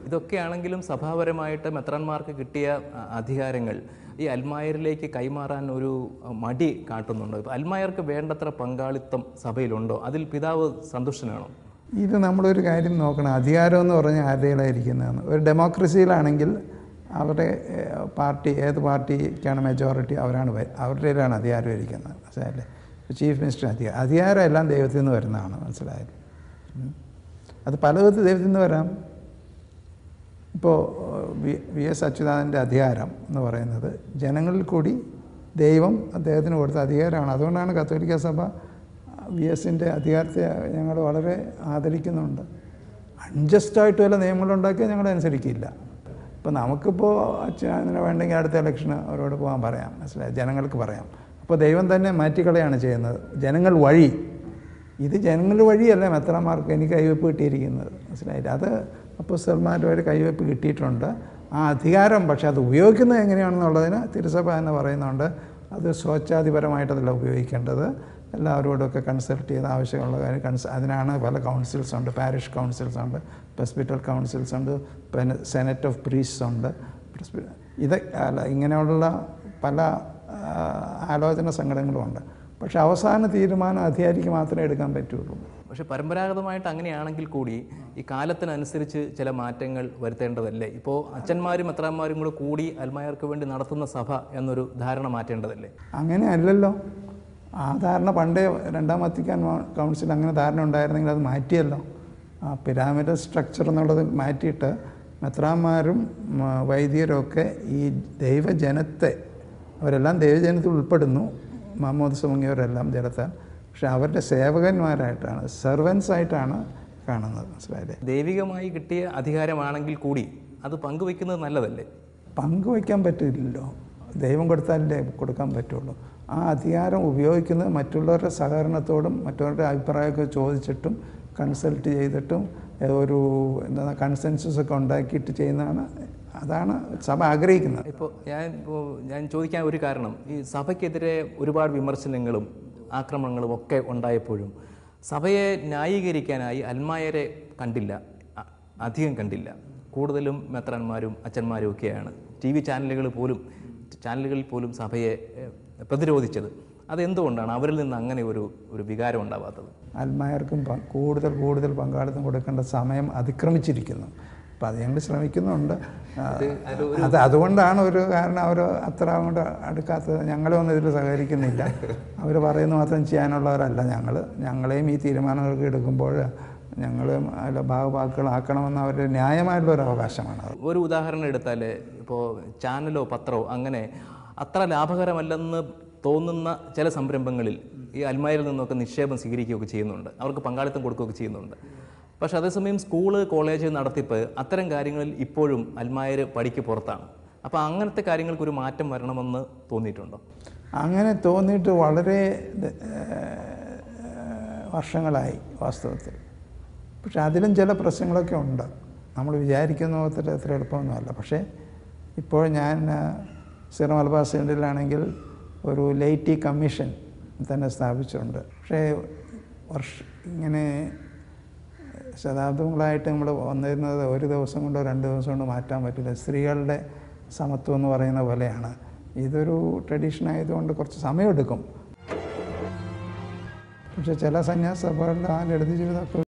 ഇതൊക്കെയാണെങ്കിലും സഭാപരമായിട്ട് മെത്രാന്മാർക്ക് കിട്ടിയ അധികാരങ്ങൾ ഈ അൽമായരിലേക്ക് കൈമാറാൻ ഒരു മടി കാട്ടുന്നുണ്ടോ? ഇപ്പോൾ അൽമായർക്ക് വേണ്ടത്ര പങ്കാളിത്തം സഭയിലുണ്ടോ? അതിൽ പിതാവ് സന്തുഷ്ടനാണോ? ഇത് നമ്മളൊരു കാര്യം നോക്കണം. അധികാരം എന്ന് പറഞ്ഞാൽ ആരുടെയിലായിരിക്കുന്നതെന്ന്. ഒരു ഡെമോക്രസിയിലാണെങ്കിൽ അവരുടെ പാർട്ടി, ഏത് പാർട്ടിക്കാണ് മെജോറിറ്റി അവരുടെയിലാണ് അധികാരം ഇരിക്കുന്നത്. മനസ്സിലായില്ലേ? ചീഫ് മിനിസ്റ്റർ അധികാരം എല്ലാം ദൈവത്തിൽ നിന്ന് വരുന്നതാണ്. മനസ്സിലായില്ലേ? അത് പല വിധത്തിൽ ദൈവത്തിൽ നിന്ന് വരാം. ഇപ്പോൾ വി എസ് അച്യുതാനന്ദൻ്റെ അധികാരം എന്ന് പറയുന്നത് ജനങ്ങളിൽ കൂടി ദൈവം അദ്ദേഹത്തിന് കൊടുത്ത അധികാരമാണ്. അതുകൊണ്ടാണ് കത്തോലിക്ക സഭ വി എസിൻ്റെ അധികാരത്തെ ഞങ്ങൾ വളരെ ആദരിക്കുന്നുണ്ട്. അൺജസ്റ്റായിട്ട് വല്ല നിയമങ്ങളുണ്ടാക്കിയാൽ ഞങ്ങൾ അനുസരിക്കില്ല. ഇപ്പോൾ നമുക്കിപ്പോൾ അച്യുതാനന്ദനെ വേണ്ടെങ്കിൽ അടുത്ത ഇലക്ഷന് അവരോട് പോകാൻ പറയാം. മനസ്സിലായി? ജനങ്ങൾക്ക് പറയാം. അപ്പോൾ ദൈവം തന്നെ മാറ്റിക്കളയാണ് ചെയ്യുന്നത്, ജനങ്ങൾ വഴി. ഇത് ജനങ്ങൾ വഴിയല്ല മെത്രാന്മാർക്ക് എനിക്ക് കൈവയ്പ്പ് കിട്ടിയിരിക്കുന്നത്. മനസ്സിലായില്ല? അത് അപ്പോസ്തലന്മാരുടെ ഒരു കൈവയ്പ്പ് കിട്ടിയിട്ടുണ്ട്. ആ അധികാരം പക്ഷേ അത് ഉപയോഗിക്കുന്നത് എങ്ങനെയാണെന്നുള്ളതിന് തിരുസഭ എന്ന് പറയുന്നുണ്ട്. അത് സ്വച്ഛാധിപരമായിട്ടതല്ല ഉപയോഗിക്കേണ്ടത്. എല്ലാവരോടൊക്കെ കൺസൾട്ട് ചെയ്ത് ആവശ്യമുള്ള കാര്യം അതിനാണ് പല കൗൺസിൽസ് ഉണ്ട്. പാരിഷ് കൗൺസിൽസ് ഉണ്ട്, പെസ്ബിറ്റൽ കൗൺസിൽസ് ഉണ്ട്, സെനറ്റ് ഓഫ് പ്രീസ്റ്റ്സ് ഉണ്ട്. ഇങ്ങനെയുള്ള പല ആലോചന സംഘടനകളുമുണ്ട്. പക്ഷെ അവസാന തീരുമാനം അധികാരിക്ക് മാത്രമേ എടുക്കാൻ പറ്റുള്ളൂ. പക്ഷെ പരമ്പരാഗതമായിട്ട് അങ്ങനെയാണെങ്കിൽ കൂടി ഈ കാലത്തിനനുസരിച്ച് ചില മാറ്റങ്ങൾ വരുത്തേണ്ടതല്ലേ? ഇപ്പോൾ അച്ഛന്മാരും മെത്രാന്മാരും കൂടി അൽമായർക്ക് വേണ്ടി നടത്തുന്ന സഭ എന്നൊരു ധാരണ മാറ്റേണ്ടതല്ലേ? അങ്ങനെ അല്ലല്ലോ. ആ ധാരണ പണ്ടേ രണ്ടാം വത്തിക്കാൻ കൗൺസിൽ അങ്ങനെ ധാരണ ഉണ്ടായിരുന്നെങ്കിൽ അത് മാറ്റിയല്ലോ. ആ പിരാമിഡ് സ്ട്രക്ചർ എന്നുള്ളത് മാറ്റിയിട്ട് മെത്രാന്മാരും വൈദികരും ഒക്കെ ഈ ദൈവജനത്തെ, അവരെല്ലാം ദൈവജനത്തിൽ ഉൾപ്പെടുന്നു, മാമോദിസ മുങ്ങിയവരെല്ലാം ജലത്താൽ. പക്ഷെ അവരുടെ സേവകന്മാരായിട്ടാണ്, സെർവൻസ് ആയിട്ടാണ് കാണുന്നത്. മനസ്സിലായില്ലേ? ദൈവികമായി കിട്ടിയ അധികാരമാണെങ്കിൽ കൂടി അത് പങ്കുവയ്ക്കുന്നത് നല്ലതല്ലേ? പങ്കുവയ്ക്കാൻ പറ്റില്ലല്ലോ. ദൈവം കൊടുത്താലല്ലേ കൊടുക്കാൻ പറ്റുള്ളൂ. ആ അധികാരം ഉപയോഗിക്കുന്നത് മറ്റുള്ളവരുടെ സഹകരണത്തോടും മറ്റുള്ളവരുടെ അഭിപ്രായമൊക്കെ ചോദിച്ചിട്ടും കൺസൾട്ട് ചെയ്തിട്ടും ഒരു കൺസെൻസസ് ഒക്കെ ഉണ്ടാക്കിയിട്ട് ചെയ്യുന്നതാണ്. അതാണ് സഭ ആഗ്രഹിക്കുന്നത്. ഇപ്പോൾ ഞാൻ ചോദിക്കാൻ ഒരു കാരണം, ഈ സഭയ്ക്കെതിരെ ഒരുപാട് വിമർശനങ്ങളും ആക്രമണങ്ങളും ഒക്കെ ഉണ്ടായപ്പോഴും സഭയെ ന്യായീകരിക്കാനായി അൽമായരെ അധികം കണ്ടില്ല. കൂടുതലും മെത്രാന്മാരും അച്ഛന്മാരും ഒക്കെയാണ് TV ചാനലുകളിൽ പോലും സഭയെ പ്രതിരോധിച്ചത്. അതെന്തുകൊണ്ടാണ് അവരിൽ നിന്ന് അങ്ങനെ ഒരു വികാരം ഉണ്ടാവാത്തത്? അൽമായർക്കും കൂടുതൽ പങ്കാളിത്തം കൊടുക്കേണ്ട സമയം അതിക്രമിച്ചിരിക്കുന്നു. അപ്പോൾ അത് ഞങ്ങൾ ശ്രമിക്കുന്നുണ്ട്. അതുകൊണ്ടാണ് ഒരു കാരണം അവർ അത്ര അങ്ങോട്ട് അടുക്കാത്തത്. ഞങ്ങളൊന്നും ഇതിൽ സഹകരിക്കുന്നില്ല. അവർ പറയുന്ന മാത്രം ചെയ്യാനുള്ളവരല്ല ഞങ്ങളെയും ഈ തീരുമാനങ്ങളൊക്കെ എടുക്കുമ്പോൾ ഞങ്ങളും അതിലെ ഭാഗവാക്കുകളാക്കണമെന്ന് അവരുടെ ന്യായമായിട്ടുള്ളൊരു അവകാശമാണ്. ഒരു ഉദാഹരണം എടുത്താൽ, ഇപ്പോൾ ചാനലോ പത്രമോ അങ്ങനെ അത്ര ലാഭകരമല്ലെന്ന് തോന്നുന്ന ചില സംരംഭങ്ങളിൽ ഈ അൽമായരിൽ നിന്നൊക്കെ നിക്ഷേപം സ്വീകരിക്കുകയൊക്കെ ചെയ്യുന്നുണ്ട്, അവർക്ക് പങ്കാളിത്തം കൊടുക്കുകയൊക്കെ ചെയ്യുന്നുണ്ട്. പക്ഷേ അതേസമയം സ്കൂള്, കോളേജ് നടത്തിപ്പ് അത്തരം കാര്യങ്ങളിൽ ഇപ്പോഴും അൽമായർ പടിക്ക് പുറത്താണ്. അപ്പോൾ അങ്ങനത്തെ കാര്യങ്ങൾക്കൊരു മാറ്റം വരണമെന്ന് തോന്നിയിട്ടുണ്ടോ? അങ്ങനെ തോന്നിയിട്ട് വളരെ വർഷങ്ങളായി വാസ്തവത്തിൽ. പക്ഷെ അതിലും ചില പ്രശ്നങ്ങളൊക്കെ ഉണ്ട്. നമ്മൾ വിചാരിക്കുന്ന പോലത്തെ അത്ര എളുപ്പമൊന്നുമല്ല. പക്ഷേ ഇപ്പോൾ ഞാൻ സിറോ മലബാർ സിനഡിലാണെങ്കിൽ ഒരു ലൈറ്റി കമ്മീഷൻ തന്നെ സ്ഥാപിച്ചിട്ടുണ്ട്. പക്ഷേ ഇങ്ങനെ ശതാബ്ദങ്ങളായിട്ട് നമ്മൾ വന്നിരുന്നത് ഒരു ദിവസം കൊണ്ടോ 2 ദിവസം കൊണ്ടോ മാറ്റാൻ പറ്റില്ല. സ്ത്രീകളുടെ സമത്വം എന്ന് പറയുന്ന പോലെയാണ്. ഇതൊരു ട്രഡീഷൻ ആയതുകൊണ്ട് കുറച്ച് സമയമെടുക്കും. പക്ഷെ ചില സന്യാസ സഭകളുടെ ആ ലളിത ജീവിതമൊക്കെ